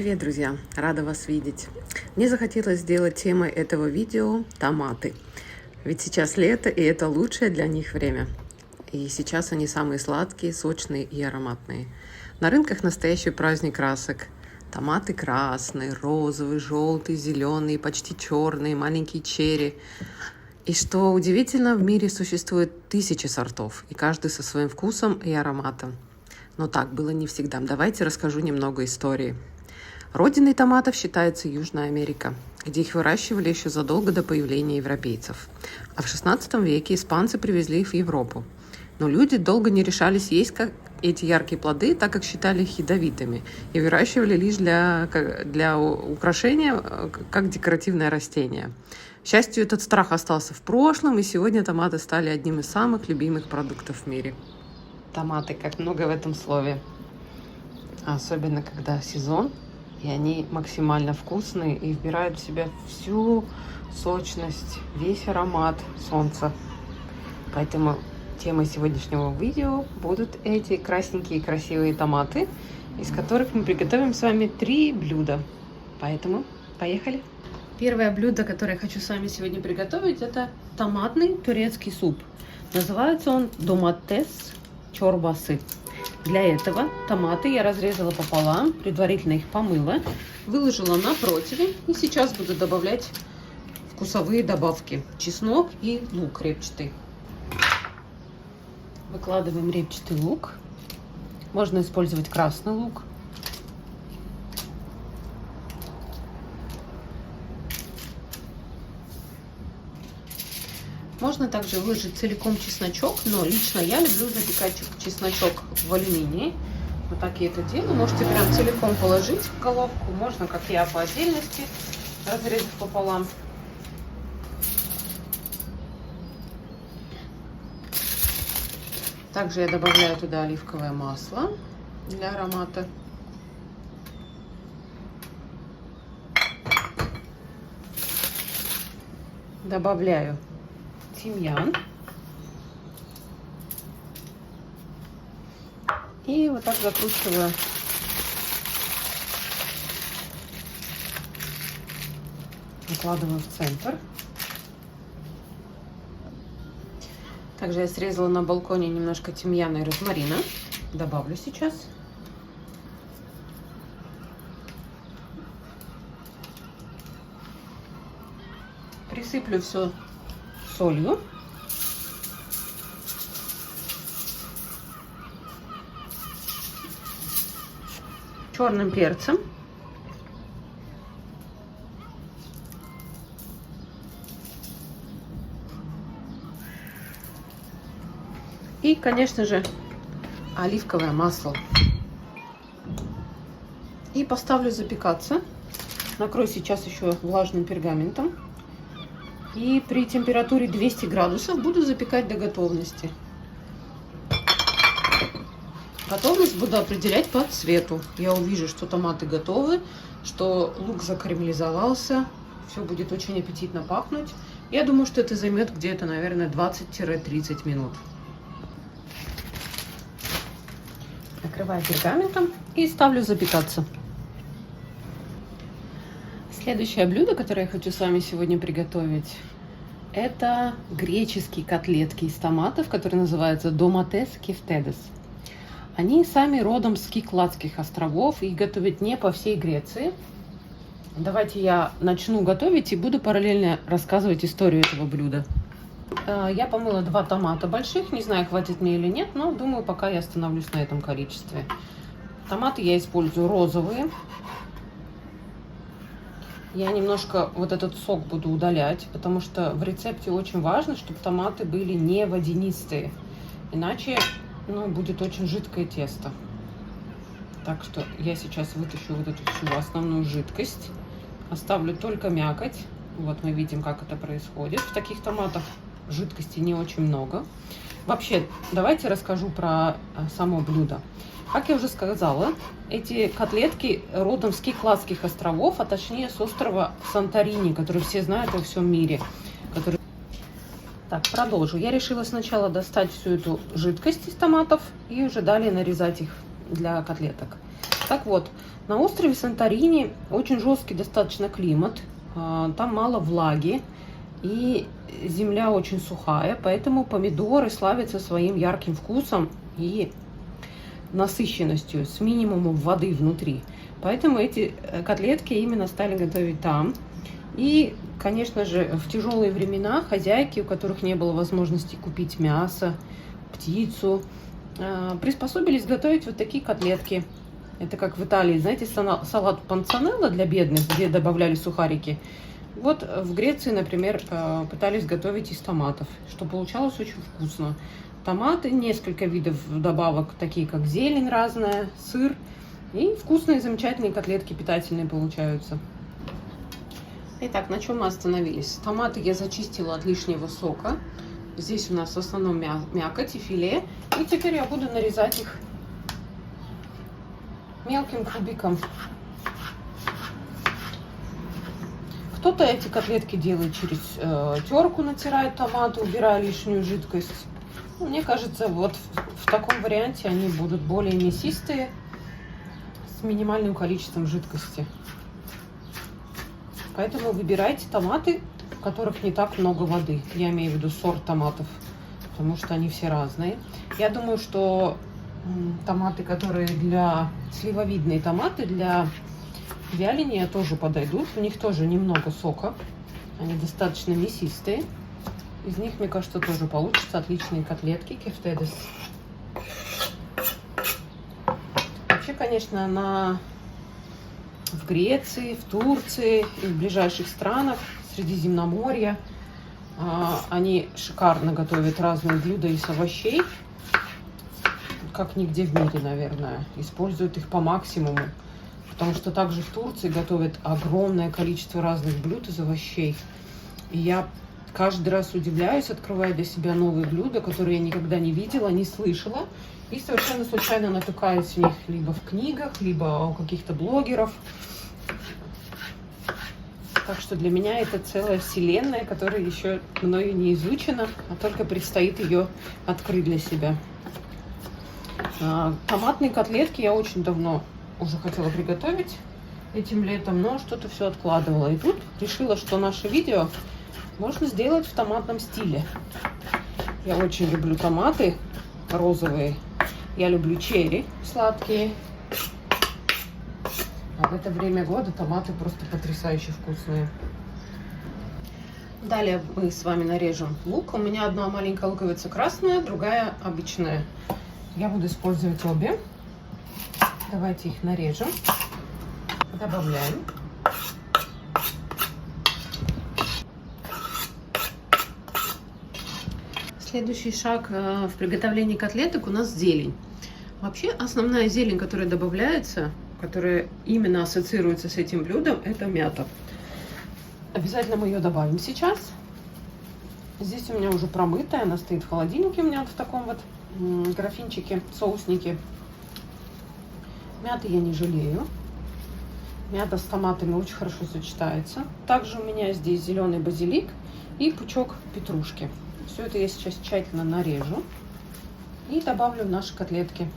Привет, друзья! Рада вас видеть. Мне захотелось сделать темой этого видео томаты. Ведь сейчас лето, и это лучшее для них время. И сейчас они самые сладкие, сочные и ароматные. На рынках настоящий праздник красок. Томаты красные, розовые, желтые, зеленые, почти черные, маленькие черри. И что удивительно, в мире существует тысячи сортов, и каждый со своим вкусом и ароматом. Но так было не всегда. Давайте расскажу немного истории. Родиной томатов считается Южная Америка, где их выращивали еще задолго до появления европейцев. А в XVI веке испанцы привезли их в Европу. Но люди долго не решались есть эти яркие плоды, так как считали их ядовитыми, и выращивали лишь для украшения, как декоративное растение. К счастью, этот страх остался в прошлом, и сегодня томаты стали одним из самых любимых продуктов в мире. Томаты, как много в этом слове. Особенно, когда сезон. И они максимально вкусные и вбирают в себя всю сочность, весь аромат солнца. Поэтому темой сегодняшнего видео будут эти красненькие красивые томаты, из которых мы приготовим с вами 3 блюда. Поэтому поехали! Первое блюдо, которое я хочу с вами сегодня приготовить, это томатный турецкий суп. Называется он доматес чорбасы. Для этого томаты я разрезала пополам, предварительно их помыла, выложила на противень и сейчас буду добавлять вкусовые добавки: чеснок и лук репчатый. Выкладываем репчатый лук. Можно использовать красный лук. Можно также выложить целиком чесночок, но лично я люблю запекать чесночок в алюминии. Вот так я это делаю. Можете прям целиком положить в головку. Можно, как я, по отдельности, разрезав пополам. Также я добавляю туда оливковое масло для аромата. Добавляю тимьян. И вот так закручиваю. Выкладываю в центр. Также я срезала на балконе немножко тимьяна и розмарина. Добавлю сейчас. Присыплю все солью. Черным перцем. И, конечно же, оливковое масло. И поставлю запекаться. Накрою сейчас еще влажным пергаментом. И при температуре 200 градусов буду запекать до готовности. Готовность буду определять по цвету. Я увижу, что томаты готовы, что лук закарамелизовался. Все будет очень аппетитно пахнуть. Я думаю, что это займет где-то, наверное, 20-30 минут. Накрываю пергаментом и ставлю запекаться. Следующее блюдо, которое я хочу с вами сегодня приготовить, это греческие котлетки из томатов, которые называются доматес кефтедес. Они сами родом с Кикладских островов и готовят не по всей Греции. Давайте я начну готовить и буду параллельно рассказывать историю этого блюда. Я помыла 2 томата больших, не знаю, хватит мне или нет, но думаю, пока я остановлюсь на этом количестве. Томаты я использую розовые. Я немножко вот этот сок буду удалять, потому что в рецепте очень важно, чтобы томаты были не водянистые. Иначе, будет очень жидкое тесто. Так что я сейчас вытащу вот эту всю основную жидкость. Оставлю только мякоть. Вот мы видим, как это происходит. В таких томатах жидкости не очень много. Вообще, давайте расскажу про само блюдо. Как я уже сказала, эти котлетки родом с Кикладских островов, а точнее с острова Санторини, который все знают во всем мире. Так, продолжу. Я решила сначала достать всю эту жидкость из томатов и уже далее нарезать их для котлеток. Так вот, на острове Санторини очень жесткий достаточно климат, там мало влаги и земля очень сухая, поэтому помидоры славятся своим ярким вкусом и насыщенностью с минимумом воды внутри. Поэтому эти котлетки именно стали готовить там. И, конечно же, в тяжелые времена хозяйки, у которых не было возможности купить мясо, птицу, приспособились готовить вот такие котлетки. Это как в Италии, знаете, салат панцанелло для бедных, где добавляли сухарики. Вот в Греции, например, пытались готовить из томатов, что получалось очень вкусно. Томаты, несколько видов добавок, такие как зелень разная, сыр. И вкусные, замечательные котлетки, питательные получаются. Итак, на чем мы остановились? Томаты я зачистила от лишнего сока. Здесь у нас в основном мякоть и филе. И теперь я буду нарезать их мелким кубиком. Кто-то эти котлетки делает через терку, натирает томаты, убирая лишнюю жидкость. Мне кажется, вот в таком варианте они будут более мясистые, с минимальным количеством жидкости. Поэтому выбирайте томаты, в которых не так много воды. Я имею в виду сорт томатов, потому что они все разные. Я думаю, что томаты, которые сливовидные томаты для вяления тоже подойдут. У них тоже немного сока. Они достаточно мясистые. Из них, мне кажется, тоже получатся отличные котлетки кефтедес. Вообще, конечно, в Греции, в Турции и в ближайших странах Средиземноморья они шикарно готовят разные блюда из овощей, как нигде в мире, наверное. Используют их по максимуму, потому что также в Турции готовят огромное количество разных блюд из овощей. И я каждый раз удивляюсь, открывая для себя новые блюда, которые я никогда не видела, не слышала. И совершенно случайно натыкаюсь в них либо в книгах, либо у каких-то блогеров. Так что для меня это целая вселенная, которая еще мною не изучена, а только предстоит ее открыть для себя. Томатные котлетки я очень давно уже хотела приготовить этим летом, но что-то все откладывала. И тут решила, что наше видео можно сделать в томатном стиле. Я очень люблю томаты розовые. Я люблю черри сладкие. А в это время года томаты просто потрясающе вкусные. Далее мы с вами нарежем лук. У меня одна маленькая луковица красная, другая обычная. Я буду использовать обе. Давайте их нарежем. Добавляем. Следующий шаг в приготовлении котлеток у нас зелень. Вообще основная зелень, которая добавляется, которая именно ассоциируется с этим блюдом, это мята. Обязательно мы ее добавим сейчас. Здесь у меня уже промытая, она стоит в холодильнике у меня вот в таком вот графинчике, соуснике. Мяты я не жалею. Мята с томатами очень хорошо сочетается. Также у меня здесь зеленый базилик и пучок петрушки. Все это я сейчас тщательно нарежу и добавлю в наши котлетки.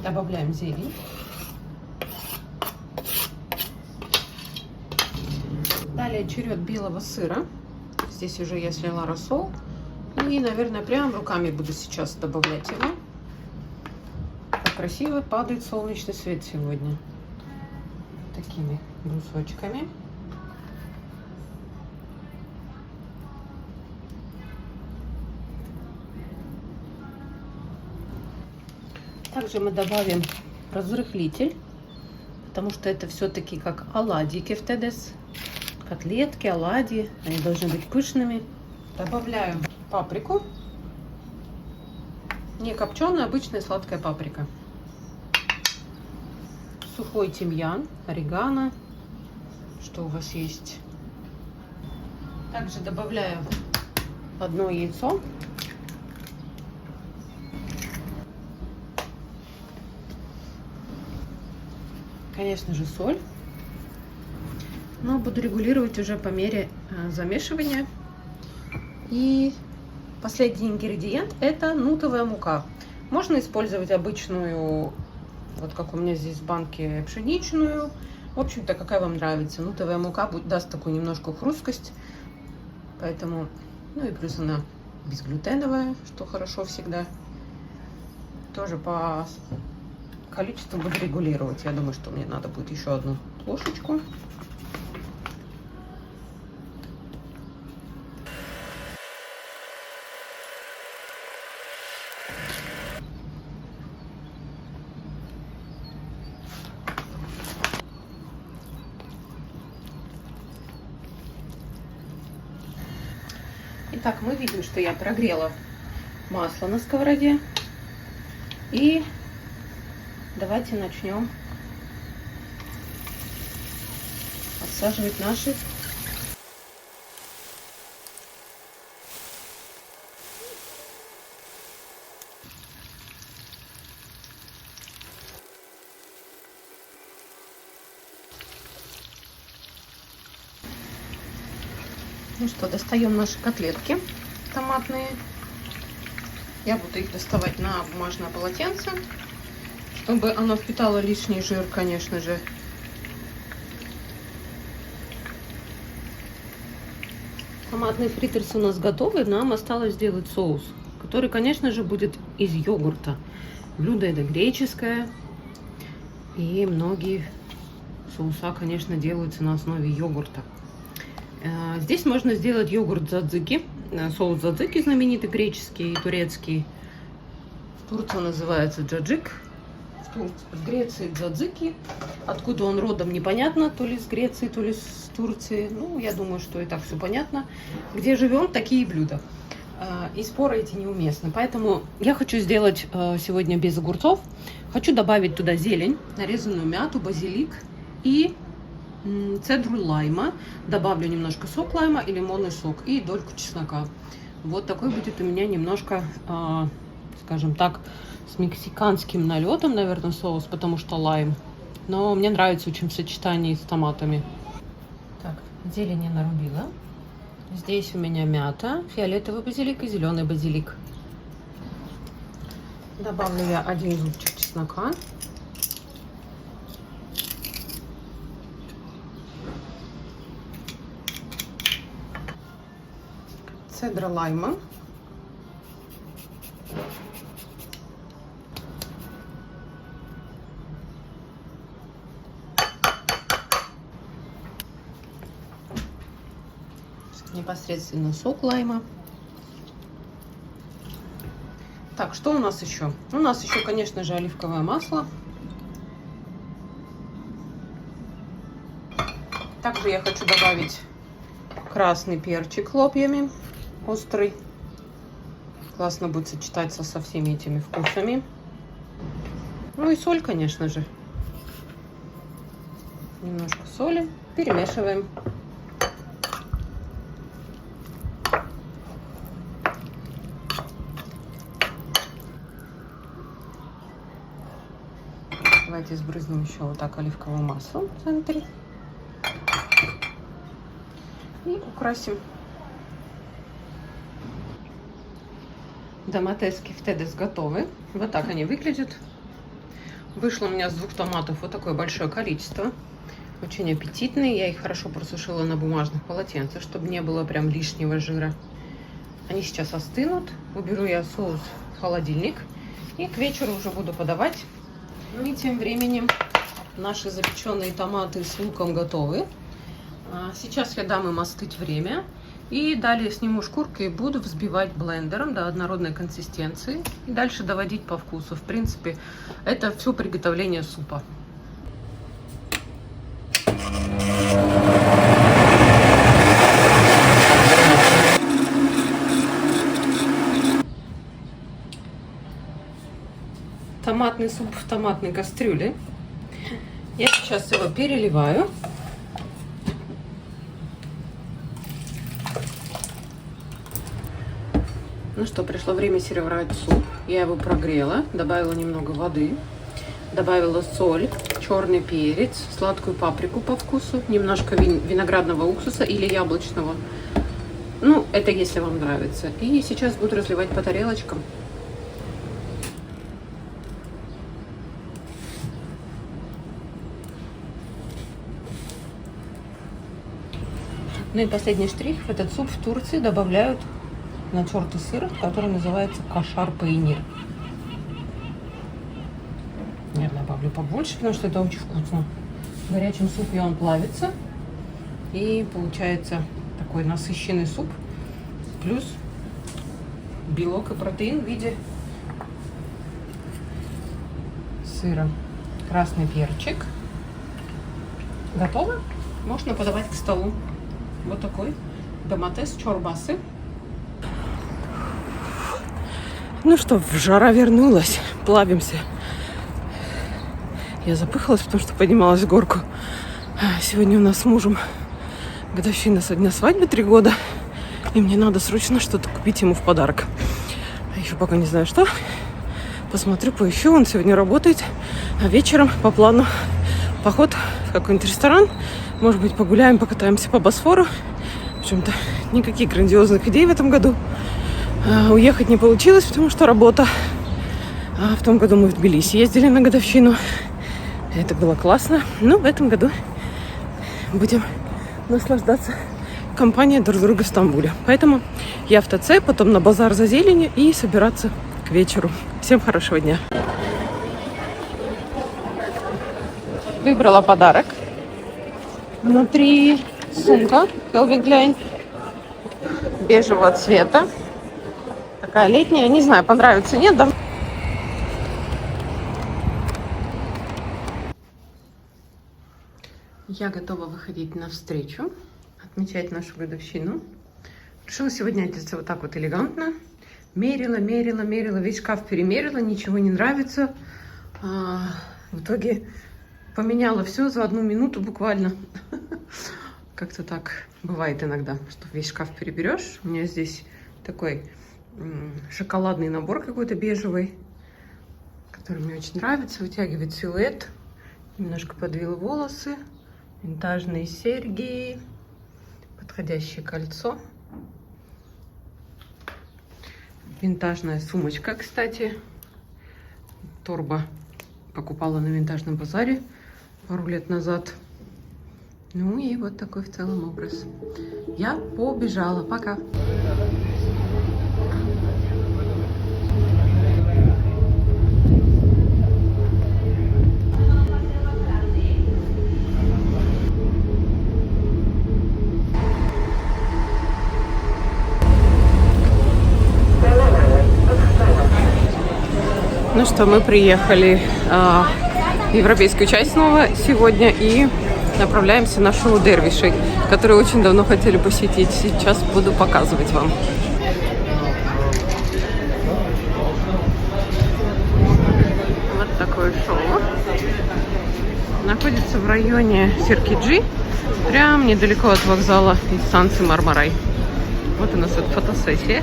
Добавляем зелень. Далее черед белого сыра. Здесь уже я слила рассол. И, наверное, прям руками буду сейчас добавлять его. Как красиво падает солнечный свет сегодня. Такими брусочками. Также мы добавим разрыхлитель, потому что это все-таки как оладьи кефтедес. Котлетки, оладьи, они должны быть пышными. Добавляю паприку. Не копченая, обычная сладкая паприка. Сухой тимьян, орегано, что у вас есть. Также добавляю одно яйцо. Конечно же, соль. Но буду регулировать уже по мере замешивания. И последний ингредиент — это нутовая мука. Можно использовать обычную, вот как у меня здесь в банке, пшеничную. В общем-то, какая вам нравится. Нутовая мука даст такую немножко хрусткость. Поэтому, ну и плюс она безглютеновая, что хорошо всегда. Тоже по количеству буду регулировать. Я думаю, что мне надо будет еще одну ложечку. Итак, мы видим, что я прогрела масло на сковороде. И давайте начнем отсаживать наши Ну что, достаем наши котлетки томатные. Я буду их доставать на бумажное полотенце, чтобы оно впитало лишний жир, конечно же. Томатные фритерсы у нас готовы. Нам осталось сделать соус, который, конечно же, будет из йогурта. Блюдо это греческое. И многие соуса, конечно, делаются на основе йогурта. Здесь можно сделать йогурт дзадзики, соус дзадзики знаменитый, греческий и турецкий. В Турции называется джаджик, в Греции дзадзики. Откуда он родом, непонятно, то ли с Греции, то ли с Турции. Ну, я думаю, что и так все понятно. Где живем, такие блюда. И споры эти неуместны. Поэтому я хочу сделать сегодня без огурцов. Хочу добавить туда зелень, нарезанную мяту, базилик и цедру лайма. Добавлю немножко сок лайма и лимонный сок и дольку чеснока. Вот такой будет у меня немножко, скажем так, с мексиканским налетом, наверное, соус, потому что лайм. Но мне нравится очень в сочетании с томатами. Так, зелень я нарубила. Здесь у меня мята, фиолетовый базилик и зеленый базилик. Добавлю я 1 зубчик чеснока. Цедра лайма. Непосредственно сок лайма. Так, что у нас еще? У нас еще, конечно же, оливковое масло. Также я хочу добавить красный перчик хлопьями, острый. Классно будет сочетаться со всеми этими вкусами. Ну и соль, конечно же. Немножко соли. Перемешиваем. Давайте сбрызнем еще вот так оливковым маслом в центре. И украсим. Томатески фтедес готовы. Вот так они выглядят. Вышло у меня с 2 томатов вот такое большое количество. Очень аппетитные. Я их хорошо просушила на бумажных полотенцах, чтобы не было прям лишнего жира. Они сейчас остынут. Уберу я соус в холодильник. И к вечеру уже буду подавать. Ну и тем временем наши запеченные томаты с луком готовы. Сейчас я дам им остыть время. И далее сниму шкурку и буду взбивать блендером до однородной консистенции. И дальше доводить по вкусу. В принципе, это все приготовление супа. Томатный суп в томатной кастрюле. Я сейчас его переливаю. Ну что, пришло время сервировать суп. Я его прогрела, добавила немного воды, добавила соль, черный перец, сладкую паприку по вкусу, немножко виноградного уксуса или яблочного. Ну, это если вам нравится. И сейчас буду разливать по тарелочкам. Ну и последний штрих. В этот суп в Турции добавляют натертый сыр, который называется кашар-пейнир. Я добавлю побольше, потому что это очень вкусно. В горячем супе он плавится. И получается такой насыщенный суп. Плюс белок и протеин в виде сыра. Красный перчик. Готово. Можно подавать к столу. Вот такой доматес чорбасы. Ну что, жара вернулась. Плавимся. Я запыхалась, потому что поднималась в горку. Сегодня у нас с мужем годовщина со дня свадьбы 3 года. И мне надо срочно что-то купить ему в подарок. Еще пока не знаю что. Посмотрю, поищу. Он сегодня работает. А вечером по плану поход в какой-нибудь ресторан. Может быть, погуляем, покатаемся по Босфору. В общем-то, никаких грандиозных идей в этом году. Уехать не получилось, потому что работа. А в том году мы в Тбилиси ездили на годовщину. Это было классно. Но в этом году будем наслаждаться компанией друг друга в Стамбуле. Поэтому я в ТЦ, потом на базар за зеленью и собираться к вечеру. Всем хорошего дня. Выбрала подарок. Внутри сумка Calvin Klein бежевого цвета. Такая летняя. Не знаю, понравится, нет, да? Я готова выходить навстречу, отмечать нашу годовщину. Решила сегодня одеться вот так вот элегантно. Мерила, весь шкаф перемерила, ничего не нравится. В итоге поменяла все за 1 минуту буквально. Как-то так бывает иногда, что весь шкаф переберешь. У меня здесь такой шоколадный набор какой-то бежевый, который мне очень нравится, вытягивает силуэт. Немножко подвила волосы, винтажные серьги, подходящее кольцо. Винтажная сумочка, кстати. Торба покупала на винтажном базаре пару лет назад. Ну и вот такой в целом образ. Я побежала. Пока. Ну что, мы приехали в европейскую часть снова сегодня и направляемся на шоу дервишей, которые очень давно хотели посетить. Сейчас буду показывать вам. Вот такое шоу. Находится в районе Сиркиджи, прям недалеко от вокзала из станции Мармарай. Вот у нас тут фотосессия.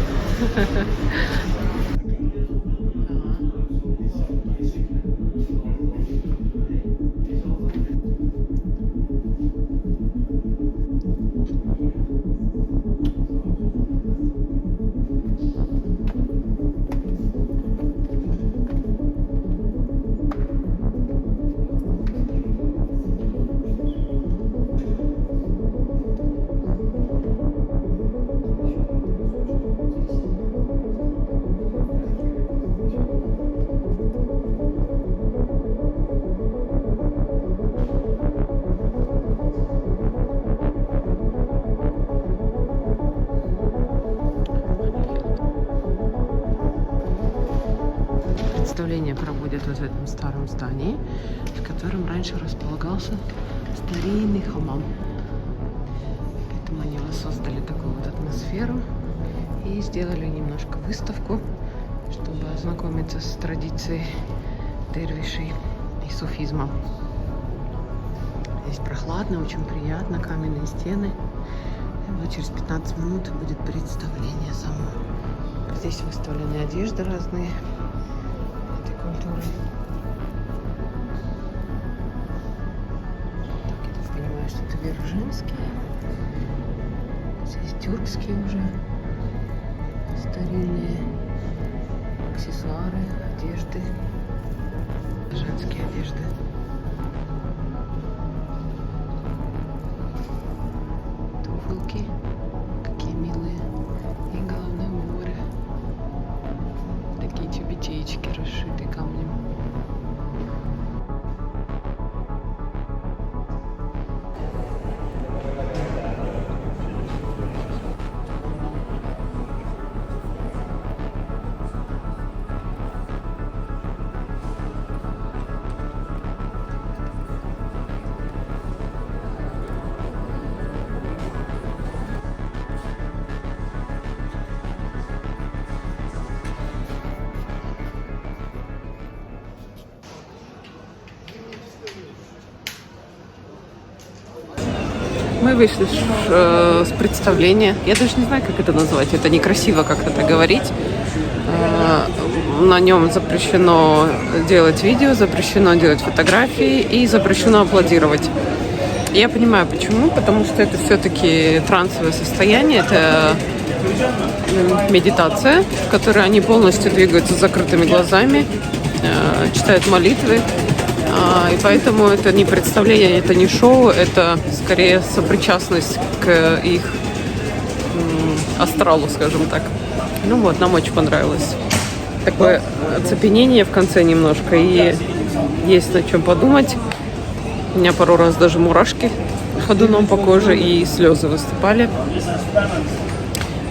Представление проводят вот в этом старом здании, в котором раньше располагался старинный хамам. Поэтому они воссоздали такую вот атмосферу и сделали немножко выставку, чтобы ознакомиться с традицией дервишей и суфизма. Здесь прохладно, очень приятно, каменные стены. И вот через 15 минут будет представление само. Здесь выставлены одежды разные этой культуры. Так, я так понимаю, что это верх женские. Здесь тюркские уже старинные аксессуары, одежды, женские одежды. Туфельки. Мы вышли с представления. Я даже не знаю, как это назвать. Это некрасиво как-то так говорить. На нем запрещено делать видео, запрещено делать фотографии и запрещено аплодировать. Я понимаю, почему. Потому что это все-таки трансовое состояние. Это медитация, в которой они полностью двигаются с закрытыми глазами, читают молитвы. И поэтому это не представление, это не шоу, это скорее сопричастность к их астралу, скажем так. Ну вот, нам очень понравилось. Такое оцепенение в конце немножко, и есть над чем подумать. У меня пару раз даже мурашки ходуном по коже и слезы выступали.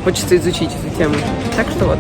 Хочется изучить эту тему. Так что вот.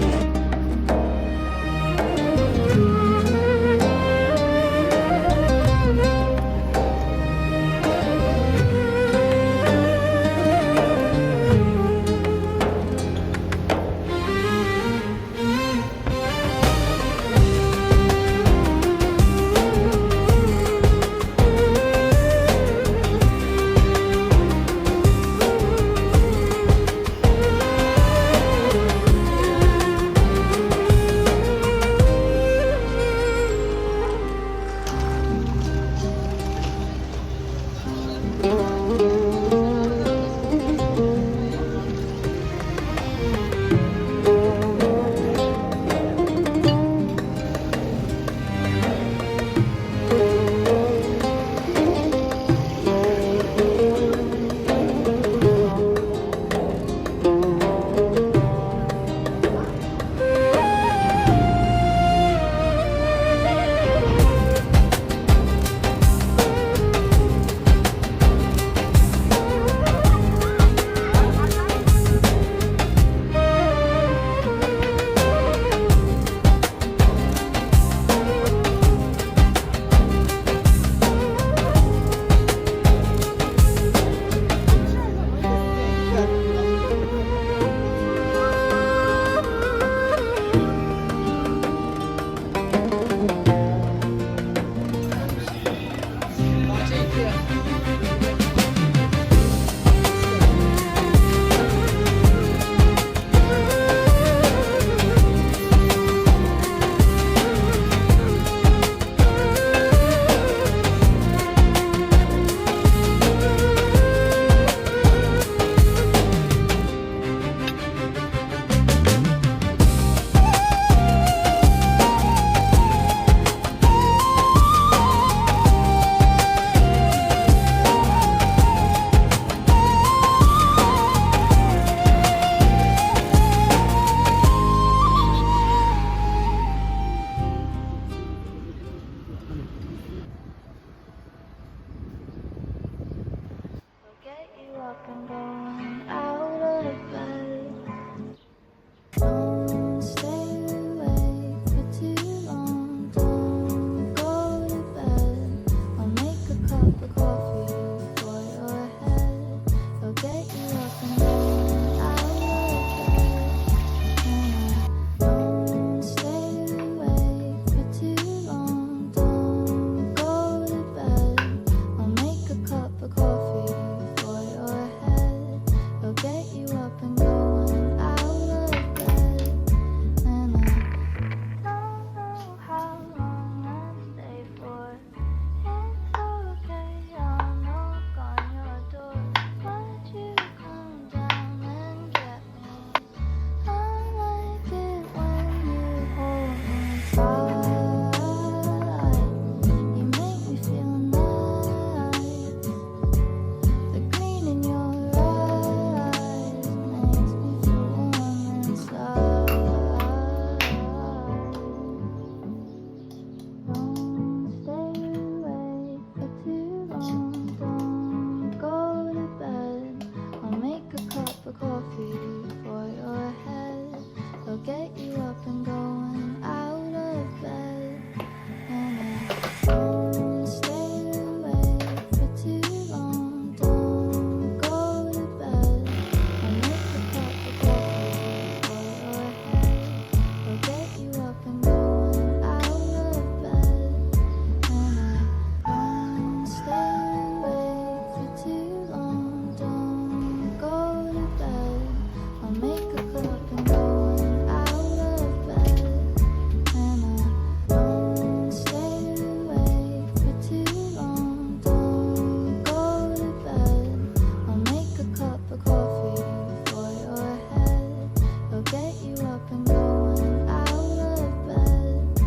get you up and going out of bed.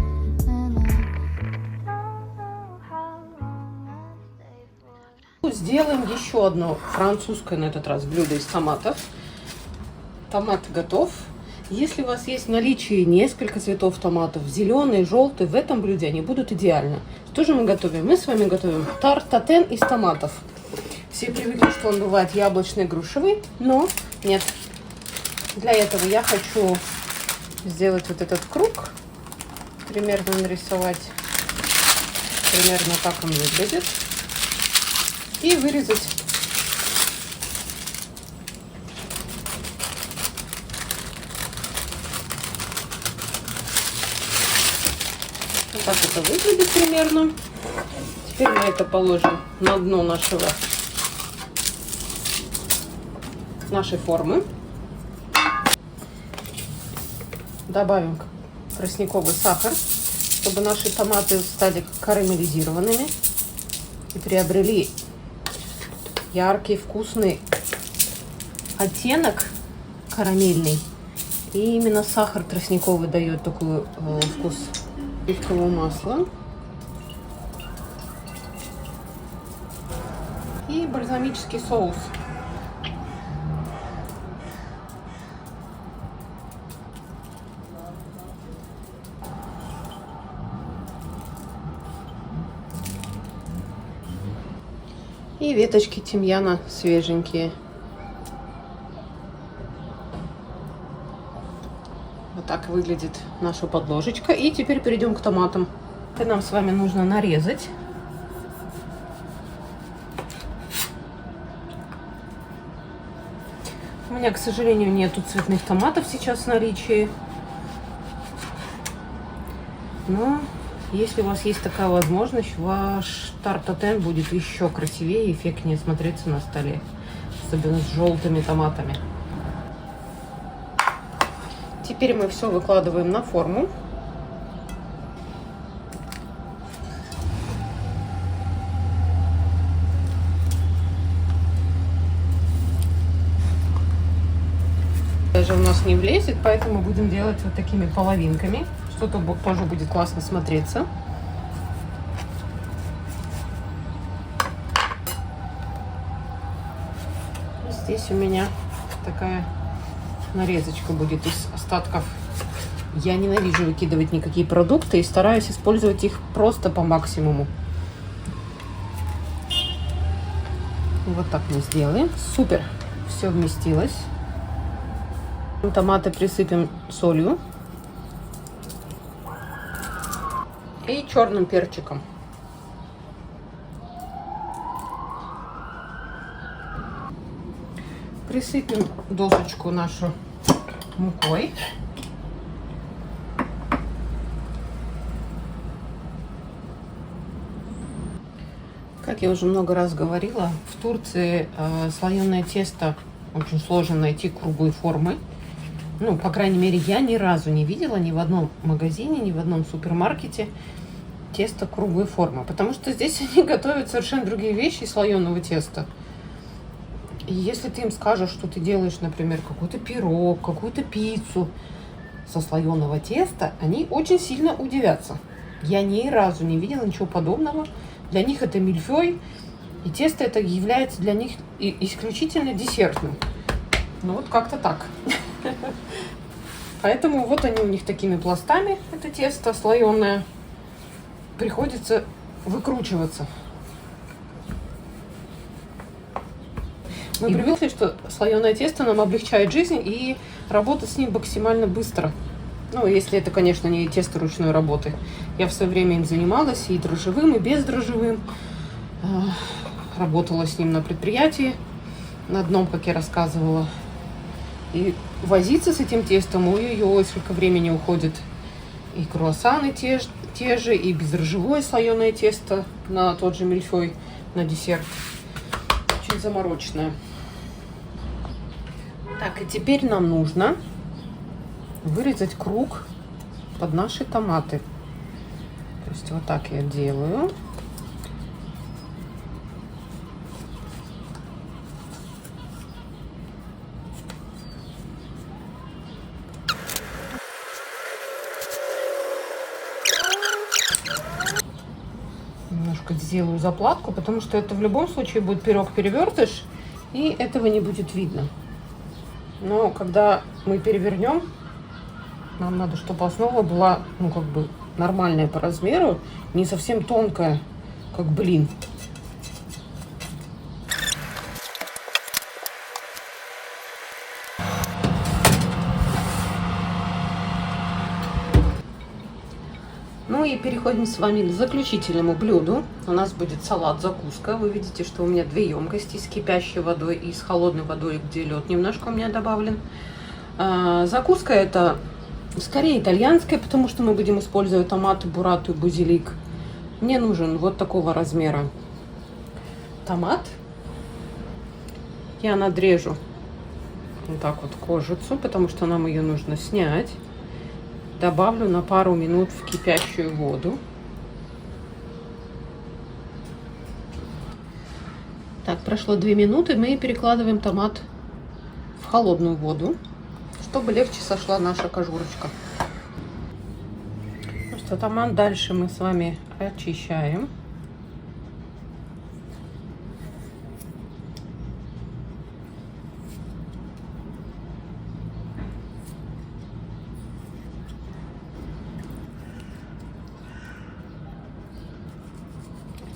And I don't know how long I'll stay for. Сделаем еще одно французское на этот раз блюдо из томатов. Томат готов. Если у вас есть в наличии несколько цветов томатов, зеленый, желтый, в этом блюде они будут идеально. Что же мы готовим? Мы с вами готовим тарт-татен из томатов. Все привыкли, что он бывает яблочный, грушевый, но нет. Для этого я хочу сделать вот этот круг, примерно нарисовать, примерно так он выглядит, и вырезать. Вот так это выглядит примерно. Теперь мы это положим на дно нашей формы. Добавим тростниковый сахар, чтобы наши томаты стали карамелизированными и приобрели яркий, вкусный оттенок карамельный. И именно сахар тростниковый дает такой вкус. Оливкового масла и бальзамический соус. И веточки тимьяна свеженькие. Вот так выглядит наша подложечка. И теперь перейдем к томатам. Это нам с вами нужно нарезать. У меня, к сожалению, нету цветных томатов сейчас в наличии. Но если у вас есть такая возможность, ваш тарт-татен будет еще красивее и эффектнее смотреться на столе. Особенно с желтыми томатами. Теперь мы все выкладываем на форму. Даже у нас не влезет, поэтому будем делать вот такими половинками. Что-то тоже будет классно смотреться. Здесь у меня такая нарезочка будет из остатков. Я ненавижу выкидывать никакие продукты и стараюсь использовать их просто по максимуму. Вот так мы сделаем. Супер! Все вместилось. Томаты присыпем солью и черным перчиком. Присыпем досочку нашу мукой. Как я уже много раз говорила, в Турции слоеное тесто очень сложно найти круглой формы. Ну, по крайней мере, я ни разу не видела ни в одном магазине, ни в одном супермаркете тесто круглой формы. Потому что здесь они готовят совершенно другие вещи из слоеного теста. И если ты им скажешь, что ты делаешь, например, какой-то пирог, какую-то пиццу со слоеного теста, они очень сильно удивятся. Я ни разу не видела ничего подобного. Для них это мильфей, и тесто это является для них исключительно десертным. Ну вот как-то так. Поэтому вот они у них такими пластами, это тесто слоеное. Приходится выкручиваться. Мы привыкли, что слоеное тесто нам облегчает жизнь и работать с ним максимально быстро. Ну, если это, конечно, не тесто ручной работы. Я в свое время им занималась и дрожжевым, и бездрожжевым. Работала с ним на предприятии, на одном, как я рассказывала. И возиться с этим тестом, ой-ой-ой, сколько времени уходит. И круассаны те же, и бездрожжевое слоеное тесто на тот же мильфей, на десерт. Очень замороченное. Так, и теперь нам нужно вырезать круг под наши томаты. То есть вот так я делаю. сказать, сделаю заплатку, потому что это в любом случае будет пирог-перевертыш, и этого не будет видно. Но когда мы перевернем, нам надо, чтобы основа была, ну, как бы нормальная по размеру, не совсем тонкая, как блин. Ну и переходим с вами к заключительному блюду. У нас будет салат-закуска. Вы видите, что у меня 2 емкости с кипящей водой и с холодной водой, где лед немножко у меня добавлен. Закуска это скорее итальянская, потому что мы будем использовать томаты, буррату и базилик. Мне нужен вот такого размера томат. Я надрежу вот так вот кожицу, потому что нам ее нужно снять. Добавлю на пару минут в кипящую воду. Так, прошло 2 минуты. Мы перекладываем томат в холодную воду, чтобы легче сошла наша кожурочка. Ну что, томат дальше мы с вами очищаем.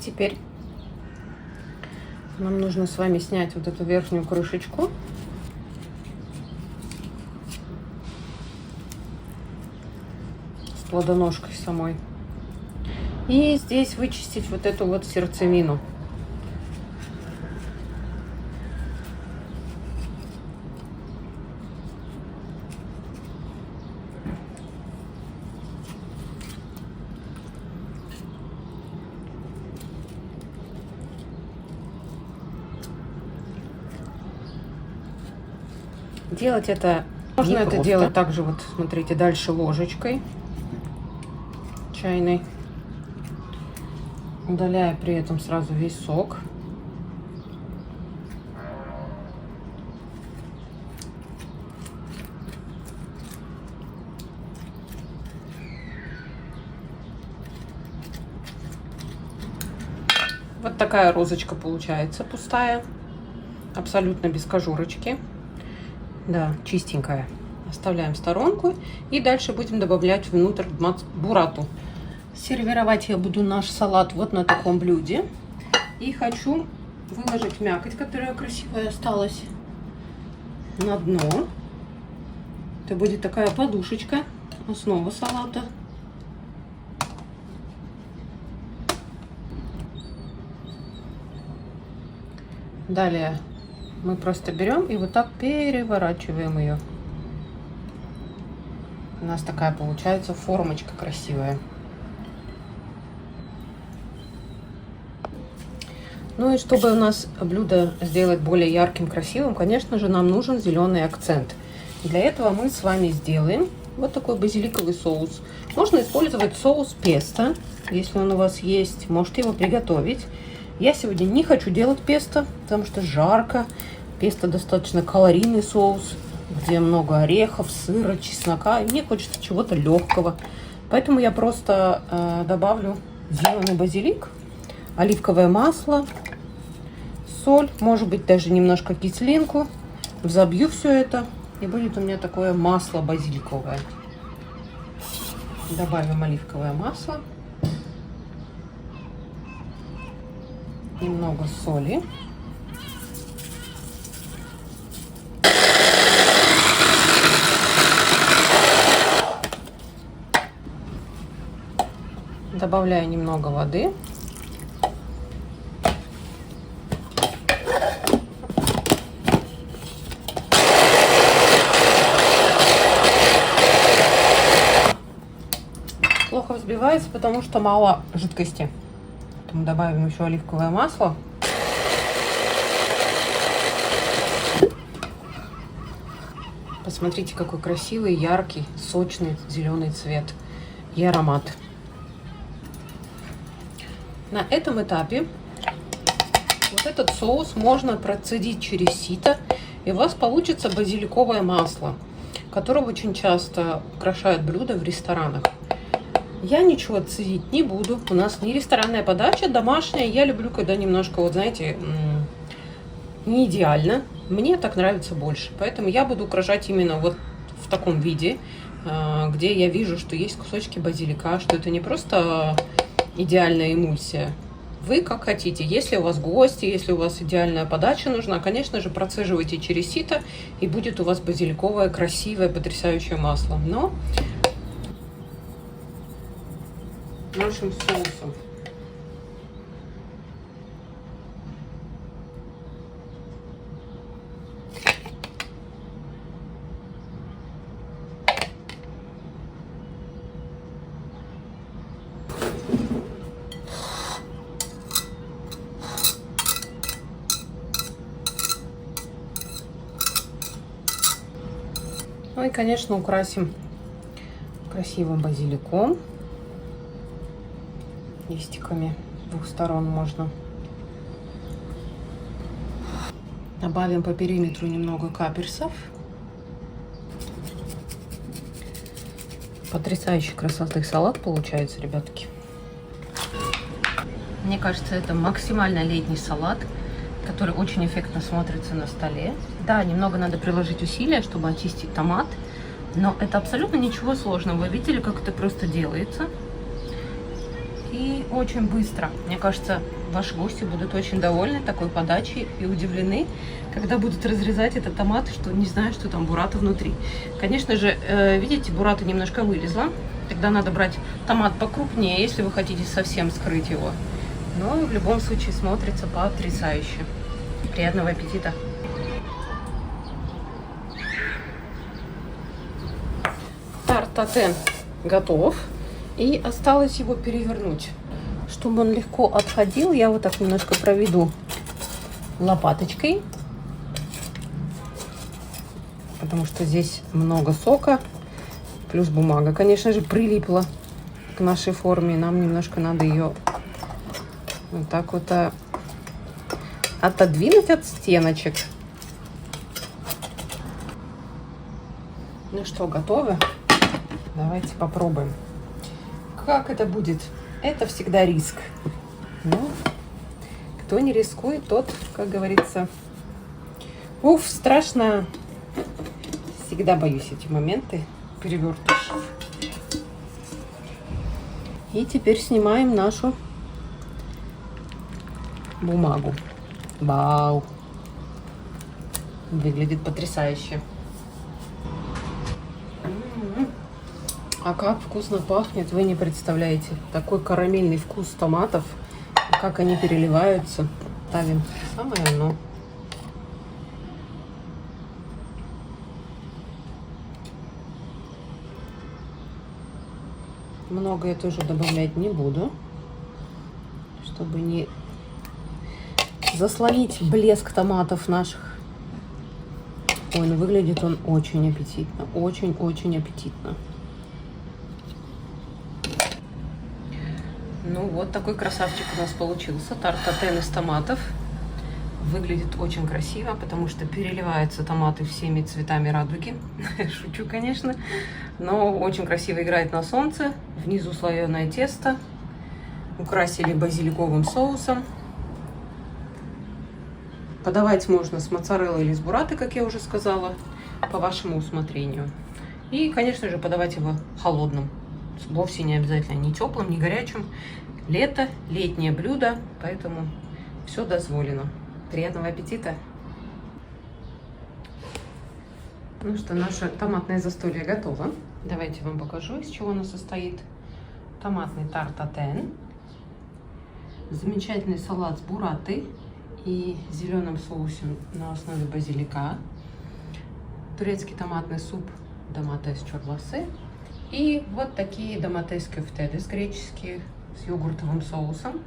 Теперь нам нужно с вами снять вот эту верхнюю крышечку. С плодоножкой самой. И здесь вычистить вот эту вот сердцевину. Делать это можно это делать также вот, смотрите, дальше ложечкой чайной, удаляя при этом сразу весь сок. Вот такая розочка получается пустая, абсолютно без кожурочки. Да, чистенькая. Оставляем в сторонку. И дальше будем добавлять внутрь буррату. Сервировать я буду наш салат вот на таком блюде. И хочу выложить мякоть, которая красивая осталась, на дно. Это будет такая подушечка, основа салата. Далее мы просто берем и вот так переворачиваем ее. У нас такая получается формочка красивая. Ну и чтобы у нас блюдо сделать более ярким, красивым, конечно же, нам нужен зеленый акцент. Для этого мы с вами сделаем вот такой базиликовый соус. Можно использовать соус песто, если он у вас есть, можете его приготовить. Я сегодня не хочу делать песто, потому что жарко. Песто достаточно калорийный соус, где много орехов, сыра, чеснока. И мне хочется чего-то легкого. Поэтому я просто добавлю зеленый базилик, оливковое масло, соль, может быть даже немножко кислинку. Взобью все это, и будет у меня такое масло базиликовое. Добавим оливковое масло. Немного соли. Добавляю немного воды. Плохо взбивается, потому что мало жидкости. Поэтому добавим еще оливковое масло. Посмотрите, какой красивый, яркий, сочный зеленый цвет и аромат. На этом этапе вот этот соус можно процедить через сито, и у вас получится базиликовое масло, которое очень часто украшает блюда в ресторанах. Я ничего цедить не буду. У нас не ресторанная подача, домашняя. Я люблю, когда немножко, вот знаете, не идеально. Мне так нравится больше. Поэтому я буду украшать именно вот в таком виде, где я вижу, что есть кусочки базилика, что это не просто идеальная эмульсия. Вы как хотите. Если у вас гости, если у вас идеальная подача нужна, конечно же, процеживайте через сито, и будет у вас базиликовое, красивое, потрясающее масло. Но нашим соусом. Ну и, конечно, украсим красивым базиликом. Листиками с двух сторон можно. Добавим по периметру немного каперсов. Потрясающий красоты салат получается, ребятки. Мне кажется, это максимально летний салат, который очень эффектно смотрится на столе. Да, немного надо приложить усилия, чтобы очистить томат, но это абсолютно ничего сложного. Вы видели, как это просто делается? И очень быстро. Мне кажется, ваши гости будут очень довольны такой подачей и удивлены, когда будут разрезать этот томат, что не знаю, что там бурата внутри. Конечно же, видите, бурата немножко вылезла. Тогда надо брать томат покрупнее, если вы хотите совсем скрыть его. Но в любом случае смотрится потрясающе. Приятного аппетита! Тарт-татен готов. И осталось его перевернуть. Чтобы он легко отходил, я вот так немножко проведу лопаточкой. Потому что здесь много сока. Плюс бумага, конечно же, прилипла к нашей форме. Нам немножко надо ее вот так вот отодвинуть от стеночек. Ну что, готовы? Давайте попробуем. Как это будет? Это всегда риск. Но кто не рискует, тот, как говорится, уф, страшно. Всегда боюсь эти моменты перевертышев. И теперь снимаем нашу бумагу. Вау! Выглядит потрясающе. А как вкусно пахнет, вы не представляете. Такой карамельный вкус томатов, как они переливаются. Ставим самое оно. Много я тоже добавлять не буду, чтобы не заслонить блеск томатов наших. Ой, ну выглядит он очень аппетитно. Очень-очень аппетитно. Ну вот такой красавчик у нас получился. Тарт-татен из томатов. Выглядит очень красиво, потому что переливаются томаты всеми цветами радуги. Шучу, конечно. Но очень красиво играет на солнце. Внизу слоеное тесто. Украсили базиликовым соусом. Подавать можно с моцареллой или с бураты, как я уже сказала, по вашему усмотрению. И, конечно же, подавать его холодным. Вовсе не обязательно ни теплым, ни горячим. Лето, летнее блюдо, поэтому все дозволено. Приятного аппетита! Ну что, наше томатное застолье готово. Давайте вам покажу, из чего оно состоит. Томатный тарт-татен, замечательный салат с буратой и зеленым соусом на основе базилика, турецкий томатный суп доматес чорласы и вот такие доматес кюфтедес греческие с йогуртовым соусом.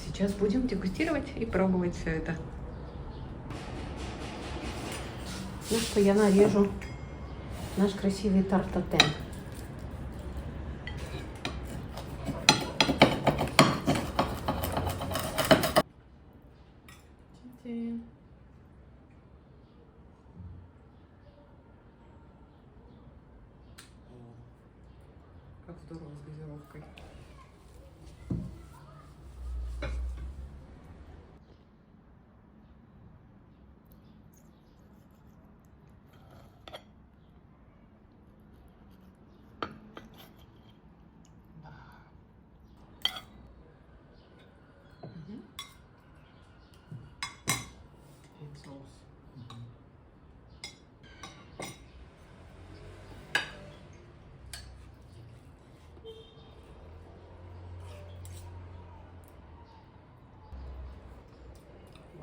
Сейчас будем дегустировать и пробовать все это. Ну что, я нарежу наш красивый тарт-татен. здорово с газировкой. И соус.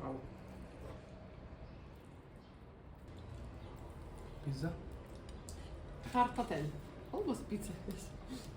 Вау. Pizza? Hard patent. Almost pizza. Yes.